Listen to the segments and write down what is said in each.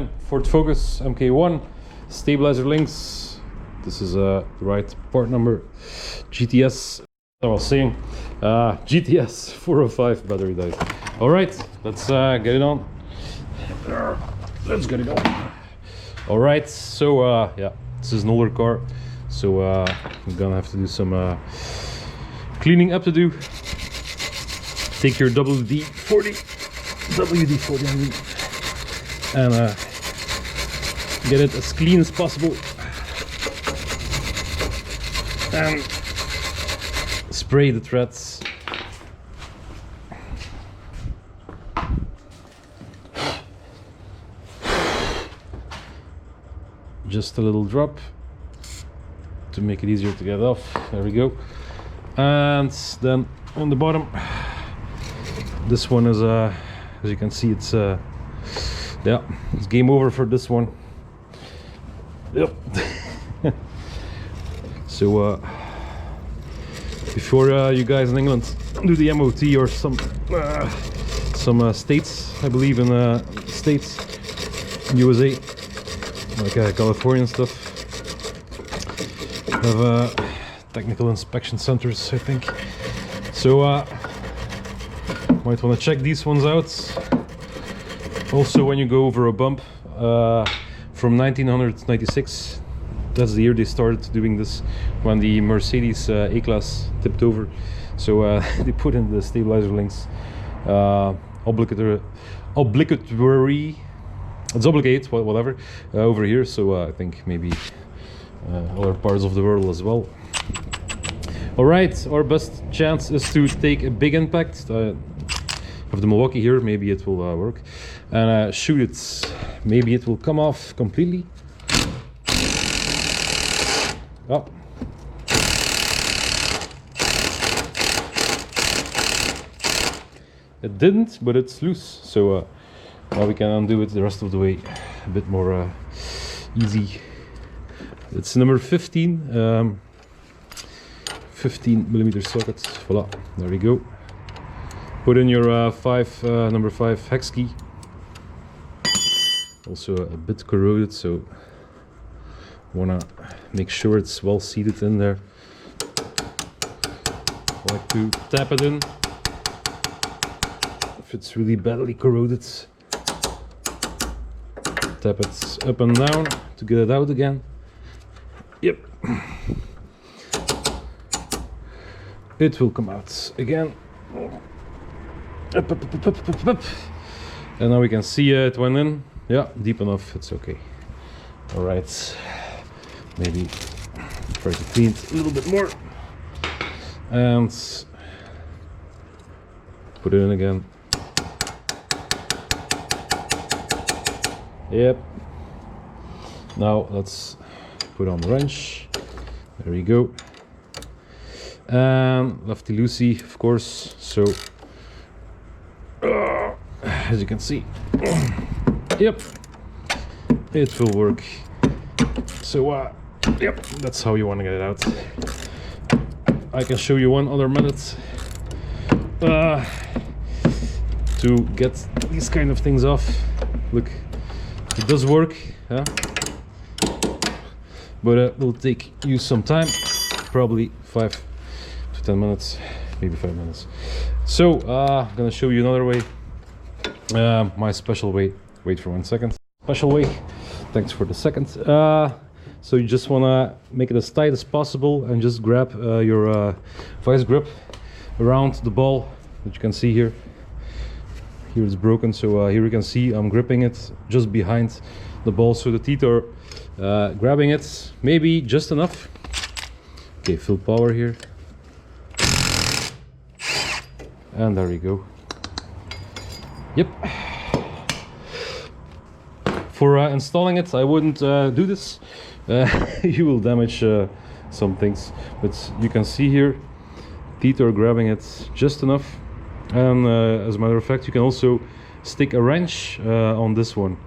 again, Ford Focus mk1, stabilizer links. This is the right part number. GTS, I was saying, GTS 405 battery died. All right, let's get it on. Let's get it on. All right, so yeah, this is an older car, so I'm gonna have to do some cleaning up to do. Take your WD-40 I mean, and get it as clean as possible, and spray the threads. Just a little drop to make it easier to get off. There we go. And then on the bottom, this one is as you can see, it's yeah, it's game over for this one. Yep. So before you guys in England do the MOT or some states, I believe in states in USA, like California and stuff, have technical inspection centers, I think. So might want to check these ones out. Also, when you go over a bump from 1996, that's the year they started doing this, when the Mercedes A-Class tipped over. So they put in the stabilizer links, obligatory, it's obligate, whatever, over here. So I think maybe other parts of the world as well. All right, our best chance is to take a big impact. Of the Milwaukee here, maybe it will work, and shoot it. Maybe it will come off completely. Oh. It didn't, but it's loose, so now we can undo it the rest of the way a bit more easy. It's number 15, 15mm socket. Voila, there we go. Put in your number 5 hex key. Also a bit corroded, so wanna make sure it's well seated in there. I like to tap it in if it's really badly corroded. Tap it up and down to get it out again. Yep. It will come out again. Up, up, up, up, up, up. And now we can see it went in. Yeah, deep enough, it's okay. All right, maybe try to clean it a little bit more and put it in again. Yep. Now let's put on the wrench. There we go. And lefty loosey, of course. So as you can see, yep, it will work. So yep, that's how you want to get it out. I can show you one other method to get these kind of things off. Look, it does work, huh? But it will take you some time, probably 5 to 10 minutes, maybe 5 minutes. So I'm gonna show you another way, my special way. Wait for 1 second. Special way, thanks for the second. So you just want to make it as tight as possible and just grab your vice grip around the ball that you can see here. Here it's broken, so here you can see I'm gripping it just behind the ball, so the teeth are grabbing it maybe just enough. Okay, full power here. And there we go. Yep. For installing it, I wouldn't do this. You will damage some things. But you can see here, teeth are grabbing it just enough. And as a matter of fact, you can also stick a wrench on this one.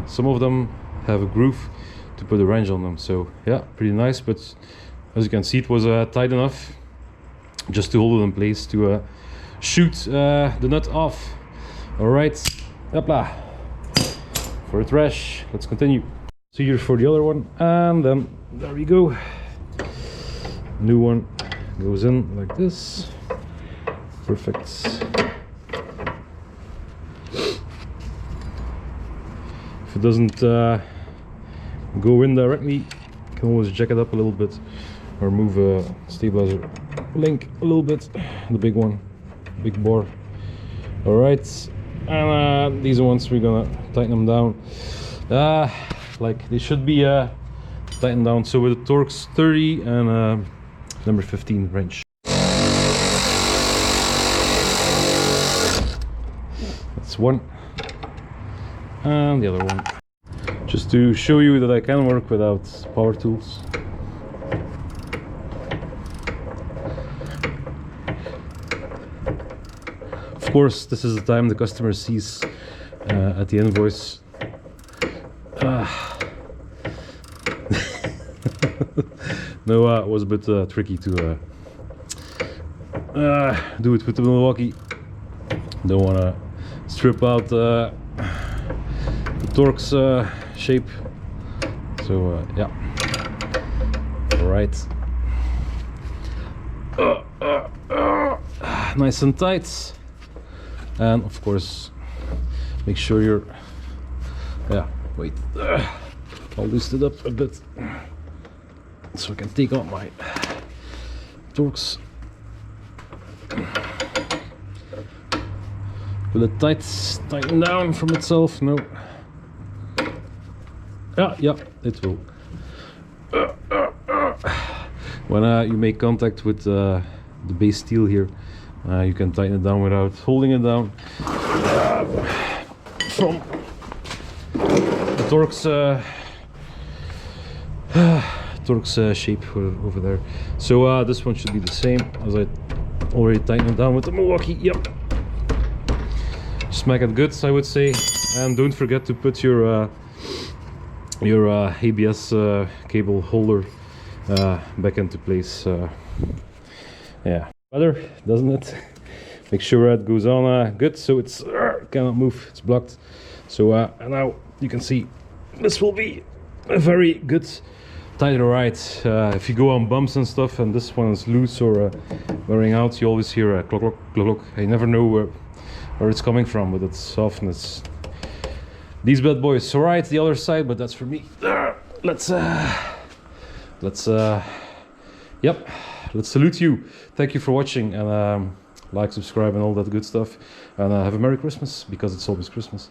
Some of them have a groove to put a wrench on them. So yeah, pretty nice. But as you can see, it was tight enough just to hold it in place to shoot the nut off. All right, hopla. for a trash. Let's continue. So here for the other one, and then there we go. New one goes in like this. Perfect. If it doesn't go in directly, you can always jack it up a little bit or move a stabilizer link a little bit. The big one, big bore. All right, and these ones we're gonna tighten them down. Like they should be tightened down. So with the Torx 30 and number 15 wrench. That's one, and the other one. Just to show you that I can work without power tools. Of course, this is the time the customer sees at the invoice. No, it was a bit tricky to do it with the Milwaukee. Don't want to strip out the Torx shape. So yeah. All right. Nice and tight. And of course, make sure you're. Yeah. Wait. I'll loosen it up a bit so I can take out my Torx. Will it tighten down from itself? No. Yeah, it will. When you make contact with the base steel here, you can tighten it down without holding it down. From the Torx shape over there. So this one should be the same as I already tightened it down with the Milwaukee. Yep. Smack it good, I would say, and don't forget to put your ABS cable holder back into place. Yeah, better, doesn't it? Make sure it goes on good, so it's cannot move. It's blocked. So and now you can see this will be a very good tighter ride. If you go on bumps and stuff, and this one is loose or wearing out, you always hear a clock, clock, clock, clock. I never know where it's coming from with its softness. These bad boys. All right, the other side, but that's for me. Let's salute you. Thank you for watching, and like, subscribe, and all that good stuff. And have a Merry Christmas, because it's always Christmas.